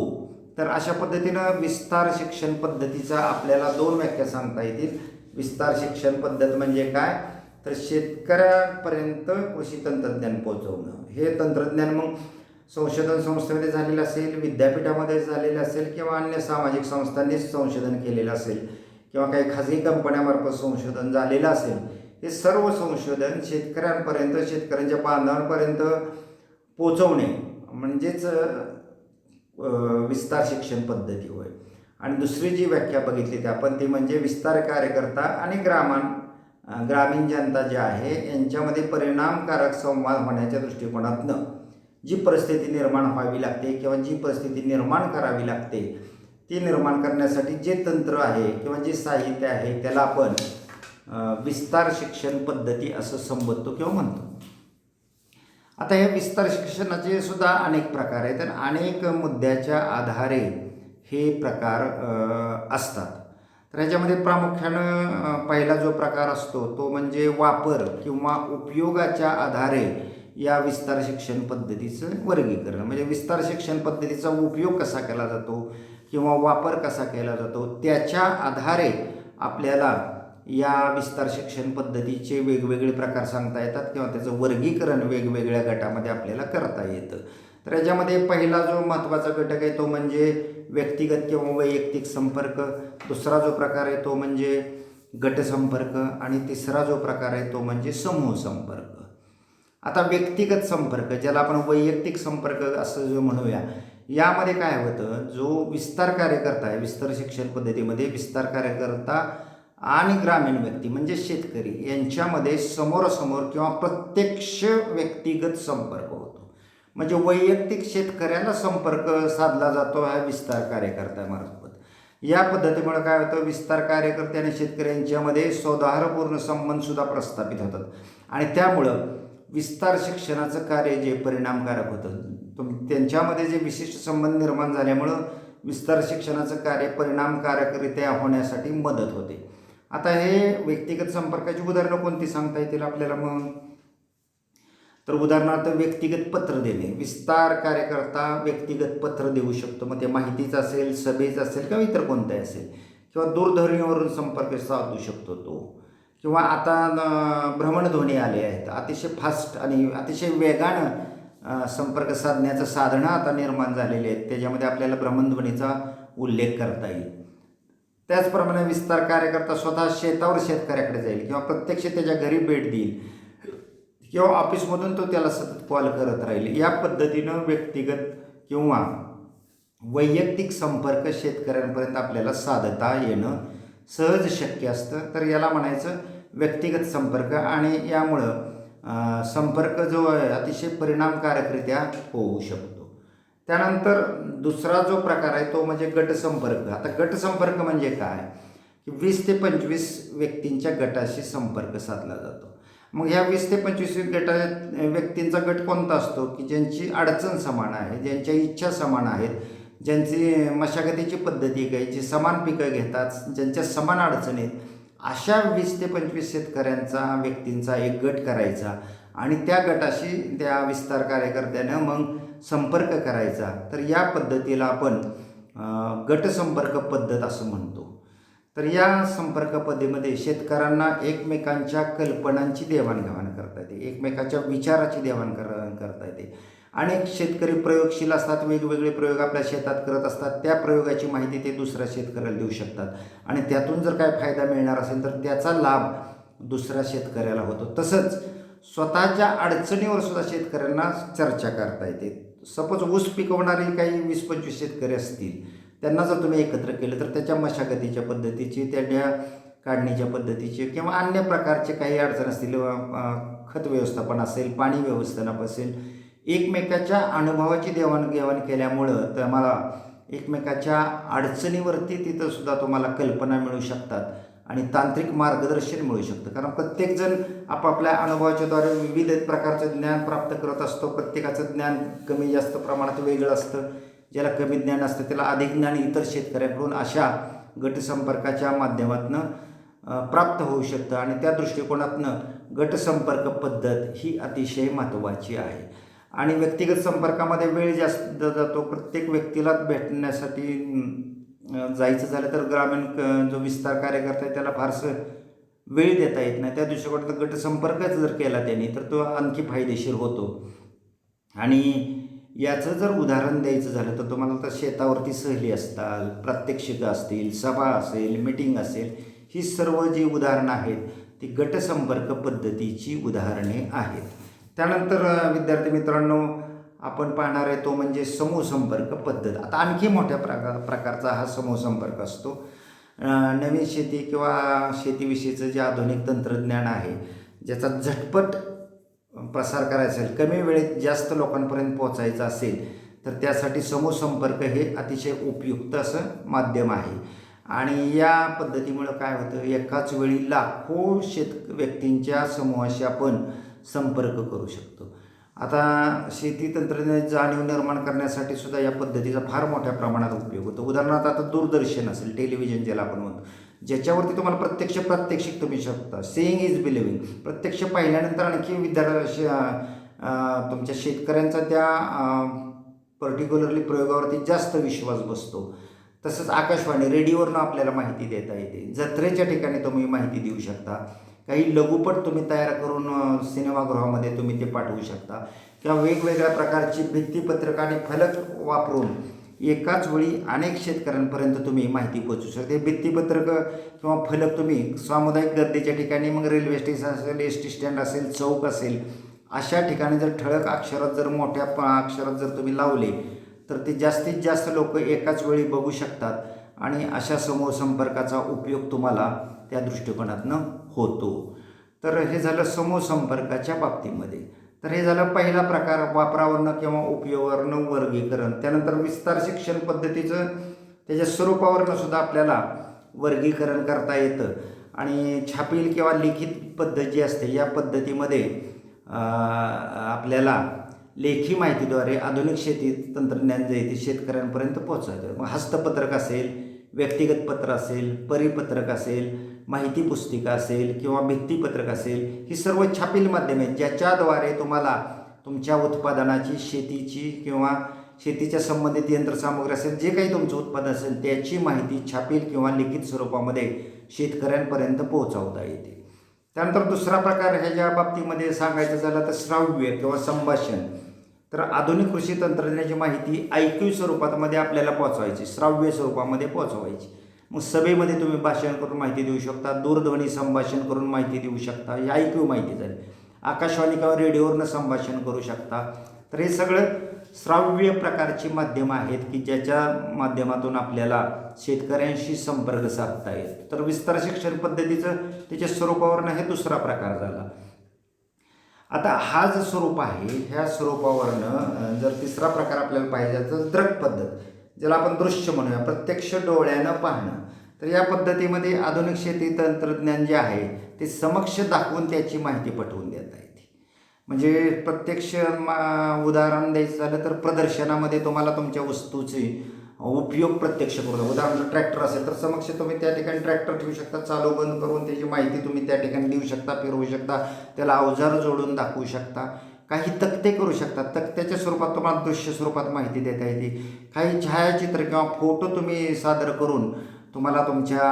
तर अशा पद्धतीनं विस्तार शिक्षण पद्धतीचा आपल्याला 2 व्याख्या सांगता येतील. विस्तार शिक्षण पद्धत म्हणजे काय, तर शेतकऱ्यापर्यंत कृषी तंत्रज्ञान पोहोचवणं. हे तंत्रज्ञान मग संशोधन संस्थेमध्ये झालेलं असेल, विद्यापीठामध्ये झालेलं असेल किंवा अन्य सामाजिक संस्थांनीच संशोधन केलेलं असेल किंवा काही खाजगी कंपन्यामार्फत संशोधन झालेलं असेल. हे सर्व संशोधन शेतकऱ्यांपर्यंत, शेतकऱ्यांच्या बांधवांपर्यंत पोचवणे म्हणजेच विस्तार शिक्षण पद्धती होय. आणि दुसरी जी व्याख्या बघितली ती आपण ती म्हणजे विस्तार कार्यकर्ता आणि ग्रामीण जनता जी आहे यांच्यामध्ये परिणामकारक संवाद होण्याच्या दृष्टिकोनातनं जी परिस्थिती निर्माण व्हावी लागते किंवा जी परिस्थिती निर्माण करावी लागते ती निर्माण करण्यासाठी जे तंत्र आहे किंवा जे साहित्य आहे त्याला आपण विस्तार शिक्षण पद्धती असं संबोधतो किंवा म्हणतो. आता हे विस्तार शिक्षणाचे सुद्धा अनेक प्रकार आहेत आणि अनेक मुद्द्याच्या आधारे हे प्रकार असतात. तर ह्याच्यामध्ये प्रामुख्यानं पहिला जो प्रकार असतो तो म्हणजे वापर किंवा उपयोगाच्या आधारे या विस्तार शिक्षण पद्धतीचं वर्गीकरण. म्हणजे विस्तार शिक्षण पद्धतीचा उपयोग कसा केला जातो किंवा वापर कसा केला जातो त्याच्या आधारे आपल्याला या विस्तार शिक्षण पद्धतीचे वेगवेगळे प्रकार सांगता येतात किंवा त्याचं वर्गीकरण वेगवेगळ्या गटामध्ये आपल्याला करता येतं. तर याच्यामध्ये पहिला जो महत्त्वाचा घटक आहे तो म्हणजे व्यक्तिगत किंवा वैयक्तिक संपर्क, दुसरा जो प्रकार आहे तो म्हणजे गटसंपर्क आणि तिसरा जो प्रकार आहे तो म्हणजे समूह संपर्क. आता व्यक्तिगत संपर्क, ज्याला आपण वैयक्तिक संपर्क असं जो म्हणूया, यामध्ये काय होतं, जो विस्तार कार्यकर्ता आहे विस्तार शिक्षण पद्धतीमध्ये विस्तार कार्यकर्ता आणि ग्रामीण व्यक्ती म्हणजे शेतकरी यांच्यामध्ये समोरासमोर किंवा प्रत्यक्ष व्यक्तिगत संपर्क होतो. म्हणजे वैयक्तिक शेतकऱ्याला संपर्क साधला जातो ह्या विस्तार कार्यकर्त्यामार्फत. या पद्धतीमुळे काय होतं, विस्तार कार्यकर्ते आणि शेतकऱ्यांच्यामध्ये सौहार्दपूर्ण संबंधसुद्धा प्रस्थापित होतात आणि त्यामुळं विस्तार शिक्षणाचं कार्य जे परिणामकारक होतं, त्यांच्यामध्ये जे विशिष्ट संबंध निर्माण झाल्यामुळं विस्तार शिक्षणाचं कार्य परिणामकारकरित्या होण्यासाठी मदत होते. आता हे व्यक्तिगत संपर्काची उदाहरणं कोणती सांगता येतील आपल्याला मग? तर उदाहरणार्थ व्यक्तिगत पत्र देणे. विस्तार कार्यकर्ता व्यक्तिगत पत्र देऊ शकतो. मग ते माहितीचं असेल, सभेचं असेल किंवा इतर कोणतंही असेल, किंवा दूरध्वनीवरून संपर्क साधू शकतो तो, किंवा आता भ्रमणध्वनी आले आहेत, अतिशय फास्ट आणि अतिशय वेगानं संपर्क साधण्याचं साधनं आता निर्माण झालेली आहेत, त्याच्यामध्ये आपल्याला भ्रमणध्वनीचा उल्लेख करता येईल. त्याचप्रमाणे विस्तार कार्यकर्ता स्वतः शेतावर शेतकऱ्याकडे जाईल किंवा प्रत्यक्ष त्याच्या घरी भेट देईल किंवा ऑफिसमधून तो त्याला सतत कॉल करत राहील. या पद्धतीनं व्यक्तिगत किंवा वैयक्तिक संपर्क शेतकऱ्यांपर्यंत आपल्याला साधता येणं सहज शक्य असतं. तर याला म्हणायचं व्यक्तिगत संपर्क आणि यामुळं संपर्क जो आहे अतिशय परिणामकारकरित्या होऊ शकतो. त्यानंतर दुसरा जो प्रकार आहे तो म्हणजे गटसंपर्क. आता गटसंपर्क म्हणजे काय, की 20 ते 25 व्यक्तींच्या गटाशी संपर्क साधला जातो. मग ह्या 20 ते 25 व्यक्तींचा गट कोणता असतो, की ज्यांची अडचण समान आहे, ज्यांच्या इच्छा समान आहेत, ज्यांची मशागतीची पद्धती काही, जे समान पिकं घेतात, ज्यांच्या समान अडचणी आहेत, अशा 20 ते 25 शेतकऱ्यांचा व्यक्तींचा एक गट करायचा आणि त्या गटाशी त्या विस्तार कार्यकर्त्यानं मग संपर्क करायचा. तर या पद्धतीला आपण गटसंपर्क पद्धत असं म्हणतो. तर या संपर्क पद्धतीमध्ये शेतकऱ्यांना एकमेकांच्या कल्पनांची देवाणघेवाण करता येते, एकमेकांच्या विचाराची देवाणघेवाण करता येते. अनेक शेतकरी प्रयोगशील असतात, वेगवेगळे प्रयोग आपल्या शेतात करत असतात, त्या प्रयोगाची माहिती ते दुसऱ्या शेतकऱ्याला देऊ शकतात आणि त्यातून जर काय फायदा मिळणार असेल तर त्याचा लाभ दुसऱ्या शेतकऱ्याला होतो. तसंच स्वतःच्या अडचणीवर सुद्धा शेतकऱ्यांना चर्चा करता येते. सपोज ऊस पिकवणारे काही 20-25 शेतकरी असतील, त्यांना जर तुम्ही एकत्र केलं तर त्याच्या मशागतीच्या पद्धतीची, त्याच्या काढणीच्या पद्धतीची किंवा अन्य प्रकारचे काही अडचण असतील, खत व्यवस्थापन असेल, पाणी व्यवस्थापन असेल, एकमेकाच्या अनुभवाची देवाणघेवाण केल्यामुळं तुम्हाला एकमेकाच्या अडचणीवरती तिथंसुद्धा तुम्हाला कल्पना मिळू शकतात आणि तांत्रिक मार्गदर्शन मिळू शकतं. कारण प्रत्येकजण आपापल्या अनुभवाच्याद्वारे विविध प्रकारचं ज्ञान प्राप्त करत असतो. प्रत्येकाचं ज्ञान कमी जास्त प्रमाणात वेगळं असतं. ज्याला कमी ज्ञान असतं त्याला अधिक ज्ञान इतर शेतकऱ्यांकडून अशा गटसंपर्काच्या माध्यमातून प्राप्त होऊ शकतं आणि त्या दृष्टिकोनातनं गटसंपर्क पद्धत ही अतिशय महत्त्वाची आहे. आणि व्यक्तिगत संपर्कामध्ये वेळ जास्त जातो. प्रत्येक व्यक्तीला भेटण्यासाठी जायचं झालं तर ग्रामीण जो विस्तार कार्यकर्ता आहे त्याला फारसं वेळ देता येत नाही. त्या दृष्टिकोनात गटसंपर्कच जर केला त्यांनी तर तो आणखी फायदेशीर होतो. आणि याचं जर उदाहरण द्यायचं झालं तर तुम्हाला तर शेतावरती सहली असतात, प्रात्यक्षिकं असतील, सभा असेल, मीटिंग असेल, ही सर्व जी उदाहरणं आहेत ती गटसंपर्क पद्धतीची उदाहरणे आहेत. त्यानंतर विद्यार्थी मित्रांनो आपण पाहणार आहे तो म्हणजे समूह संपर्क पद्धत. आता आणखी मोठ्या प्रकारचा हा समूह संपर्क असतो. नवीन शेती किंवा शेतीविषयीचं जे आधुनिक तंत्रज्ञान आहे ज्याचा झटपट प्रसार करायचा असेल, कमी वेळेत जास्त लोकांपर्यंत पोहोचायचं असेल तर त्यासाठी समूह संपर्क हे अतिशय उपयुक्त असं माध्यम आहे. आणि या पद्धतीमुळं काय होतं, एकाच वेळी लाखो व्यक्तींच्या समूहाशी आपण संपर्क करू शकतो. आता शेती तंत्रज्ञानाची जाणीव निर्माण करण्यासाठी सुद्धा या पद्धतीचा फार मोठ्या प्रमाणात उपयोग होतो. उदाहरणार्थ आता दूरदर्शन असेल, टेलिव्हिजन ज्याला आपण म्हणतो, ज्याच्यावरती तुम्हाला प्रात्यक्षिक तुम्ही शकता. Saying is believing. प्रत्यक्ष पाहिल्यानंतर आणखी तुमच्या शेतकऱ्यांचा त्या पर्टिक्युलरली प्रयोगावरती जास्त विश्वास बसतो. तसंच आकाशवाणी, रेडिओवरनं आपल्याला माहिती देता येते. जत्रेच्या ठिकाणी तुम्ही माहिती देऊ शकता. काही लघुपट तुम्ही तयार करून सिनेमागृहामध्ये तुम्ही ते पाठवू शकता, किंवा वेगवेगळ्या प्रकारची भित्तीपत्रक आणि फलक वापरून एकाच वेळी अनेक शेतकऱ्यांपर्यंत तुम्ही माहिती पोहोचू शकते. भित्तीपत्रक किंवा फलक तुम्ही सामुदायिक गर्दीच्या ठिकाणी, मग रेल्वे स्टेशन असेल, एस टी स्टँड असेल, चौक असेल, अशा ठिकाणी जर ठळक अक्षरात, जर मोठ्या अक्षरात जर तुम्ही लावले तर ते जास्तीत जास्त लोक एकाच वेळी बघू शकतात आणि अशा समूह संपर्काचा उपयोग तुम्हाला त्या दृष्टिकोनातनं होतो. तर हे झालं समूह संपर्काच्या बाबतीमध्ये. तर हे झालं पहिला प्रकार, वापरावरनं किंवा उपयोगावरनं वर्गीकरण. त्यानंतर विस्तार शिक्षण पद्धतीचं त्याच्या स्वरूपावरनं सुद्धा आपल्याला वर्गीकरण करता येतं. आणि छापील किंवा लिखित पद्धत जी असते या पद्धतीमध्ये आपल्याला लेखी माहितीद्वारे आधुनिक शेती तंत्रज्ञान जे आहे ते शेतकऱ्यांपर्यंत पोहोचायचं. मग हस्तपत्रक असेल, व्यक्तिगत पत्र असेल, परिपत्रक असेल, माहिती पुस्तिका असेल किंवा भित्तीपत्रक असेल, ही सर्व छापील माध्यमे आहेत ज्याच्याद्वारे तुम्हाला तुमच्या उत्पादनाची, शेतीची किंवा शेतीच्या संबंधित यंत्रसामुग्री असेल, जे काही तुमचं उत्पादन असेल त्याची माहिती छापील किंवा लिखित स्वरूपामध्ये शेतकऱ्यांपर्यंत पोहोचवता येते. त्यानंतर दुसरा प्रकार ह्याच्या बाबतीमध्ये सांगायचं झालं तर श्राव्य किंवा संभाषण. तर आधुनिक कृषी तंत्रज्ञानाची माहिती ऐकू स्वरूपामध्ये आपल्याला पोहोचवायची, श्राव्य स्वरूपामध्ये पोहोचवायची. मग सभेमध्ये तुम्ही भाषण करून माहिती देऊ शकता, दूरध्वनी संभाषण करून माहिती देऊ शकता, ही ऐकू माहिती झाली. आकाशवाणी किंवा रेडिओवरनं संभाषण करू शकता. तर हे सगळं श्राव्य प्रकारची माध्यमं आहेत की ज्याच्या माध्यमातून आपल्याला शेतकऱ्यांशी संपर्क साधता येतो. तर विस्तार शिक्षण पद्धतीचं त्याच्या स्वरूपावरनं हे दुसरा प्रकार झाला. आता हा जो स्वरूप आहे, ह्या स्वरूपावरनं जर तिसरा प्रकार आपल्याला पाहिजे तर दृक पद्धत, ज्याला आपण दृश्य म्हणूया, प्रत्यक्ष डोळ्यानं पाहणं. तर या पद्धतीमध्ये आधुनिक शेती तंत्रज्ञान जे आहे ते समक्ष दाखवून त्याची माहिती पटवून देता येते. म्हणजे प्रत्यक्ष उदाहरण द्यायचं झालं तर प्रदर्शनामध्ये तुम्हाला तुमच्या वस्तूचे उपयोग प्रत्यक्ष करून, उदाहरणार्थ ट्रॅक्टर असेल तर समक्ष तुम्ही त्या ठिकाणी ट्रॅक्टर ठेवू शकता, चालू बंद करून त्याची माहिती तुम्ही त्या ठिकाणी देऊ शकता, फिरवू शकता, त्याला अवजार जोडून दाखवू शकता, काही तक्ते करू शकता, तक्त्याच्या स्वरूपात तुम्हाला दृश्य स्वरूपात माहिती देता येते. काही छायाचित्र किंवा फोटो तुम्ही सादर करून तुम्हाला तुमच्या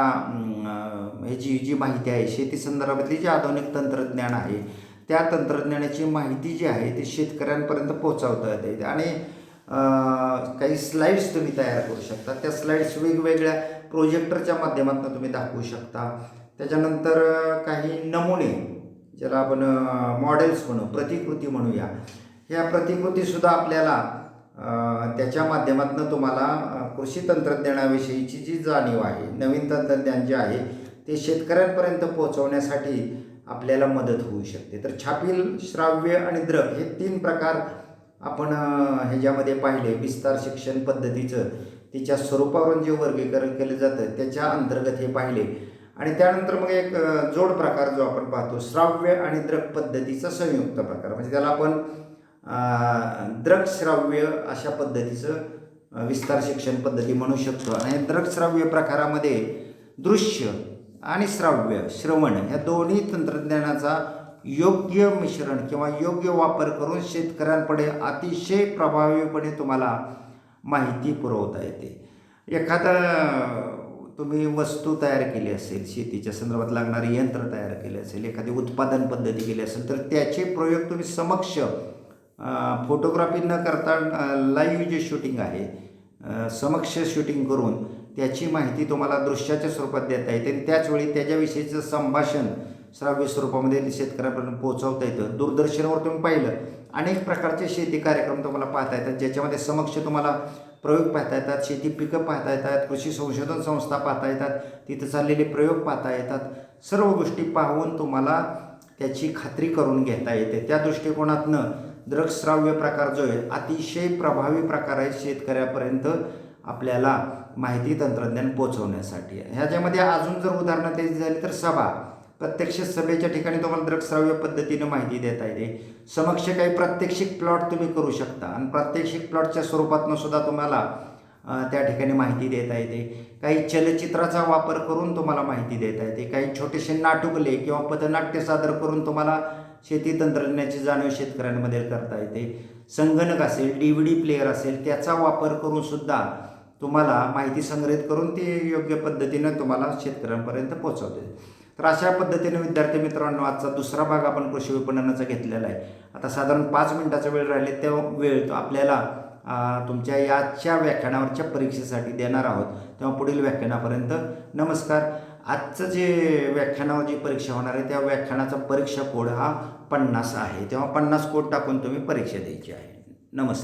ह्याची जी माहिती आहे, शेती संदर्भातली जी आधुनिक तंत्रज्ञान आहे त्या तंत्रज्ञानाची माहिती जी आहे ती शेतकऱ्यांपर्यंत पोहोचवता येते. आणि काही स्लाईड्स तुम्ही तयार करू शकता. त्या स्लाईड्स वेगवेगळ्या प्रोजेक्टरच्या माध्यमातून तुम्ही दाखवू शकता. त्याच्यानंतर काही नमुने, ज्याला आपण मॉडेल्स म्हणू, प्रतिकृती म्हणूया, ह्या प्रतिकृतीसुद्धा आपल्याला त्याच्या माध्यमातून तुम्हाला कृषी तंत्रज्ञानाविषयीची जी जाणीव आहे, नवीन तंत्रज्ञान जे आहे ते शेतकऱ्यांपर्यंत पोहोचवण्यासाठी आपल्याला मदत होऊ शकते. तर छापील, श्राव्य आणि दृक हे तीन प्रकार आपण ह्याच्यामध्ये पाहिले. विस्तार शिक्षण पद्धतीचं तिच्या स्वरूपावरून जे वर्गीकरण केलं जातं त्याच्या अंतर्गत हे पाहिले. आणि त्यानंतर मग एक जोड प्रकार जो आपण पाहतो, श्राव्य आणि दृक पद्धतीचा संयुक्त प्रकार, म्हणजे त्याला आपण दृक श्राव्य अशा पद्धतीचं विस्तार शिक्षण पद्धती म्हणू शकतो. आणि दृक श्राव्य प्रकारामध्ये दृश्य आणि श्राव्य, श्रवण, ह्या दोन्ही तंत्रज्ञानाचा योग्य मिश्रण किंवा योग्य वापर करून शेतकऱ्यांपुढे अतिशय प्रभावीपणे तुम्हाला माहिती पुरवता येते. एखादा तुम्ही वस्तू तयार केली असेल, शेतीच्या संदर्भात लागणारी यंत्र तयार केले असेल, एखादी उत्पादन पद्धती केली असेल तर त्याचे प्रयोग तुम्ही समक्ष फोटोग्राफी न करता लाईव्ह जे शूटिंग आहे, समक्ष शूटिंग करून त्याची माहिती तुम्हाला दृश्याच्या स्वरूपात देता येते. आणि त्याचवेळी त्याच्याविषयीचं संभाषण श्राव्य स्वरूपामध्ये शेतकऱ्यांपर्यंत पोहोचवता येतं. दूरदर्शनावर तुम्ही पाहिलं अनेक प्रकारचे शेती कार्यक्रम तुम्हाला पाहता येतात, ज्याच्यामध्ये समक्ष तुम्हाला प्रयोग पाहता येतात, शेती पिकं पाहता येतात, कृषी संशोधन संस्था पाहता येतात, तिथं चाललेले प्रयोग पाहता येतात. सर्व गोष्टी पाहून तुम्हाला त्याची खात्री करून घेता येते. त्या दृष्टिकोनातनं दृकश्राव्य प्रकार जो आहे अतिशय प्रभावी प्रकार आहे शेतकऱ्यापर्यंत आपल्याला माहिती तंत्रज्ञान पोहोचवण्यासाठी. ह्याच्यामध्ये अजून जर उदाहरणं द्यायची झाली तर सभा, प्रत्यक्ष सभेच्या ठिकाणी तुम्हाला दृकश्राव्य पद्धतीनं माहिती देता येते. समक्ष काही प्रात्यक्षिक प्लॉट तुम्ही करू शकता आणि प्रात्यक्षिक प्लॉटच्या स्वरूपातनं सुद्धा तुम्हाला त्या ठिकाणी माहिती देता येते. काही चलचित्राचा वापर करून तुम्हाला माहिती देता येते. काही छोटेसे नाटुकले किंवा पथनाट्य सादर करून तुम्हाला शेती तंत्रज्ञानाची जाणीव शेतकऱ्यांमध्ये करता येते. संगणक असेल, DVD प्लेअर असेल, त्याचा वापर करून सुद्धा तुम्हाला माहिती संग्रहित करून ते योग्य पद्धतीनं तुम्हाला शेतकऱ्यांपर्यंत पोहोचवते. तर अशा पद्धतीने विद्यार्थी मित्रांनो आजचा दुसरा भाग आपण कृषी विपणनाचा घेतलेला आहे. आता साधारण 5 मिनिटाचा वेळ राहिले, त्या वेळ तो आपल्याला तुमच्या याच्या व्याख्यानावरच्या परीक्षेसाठी देणार आहोत. तेव्हा पुढील व्याख्यानापर्यंत नमस्कार. आजचं जे व्याख्यानावर जी परीक्षा होणार आहे त्या व्याख्यानाचा परीक्षा कोड हा 50 आहे. तेव्हा 50 कोड टाकून तुम्ही परीक्षा द्यायची आहे. नमस्कार.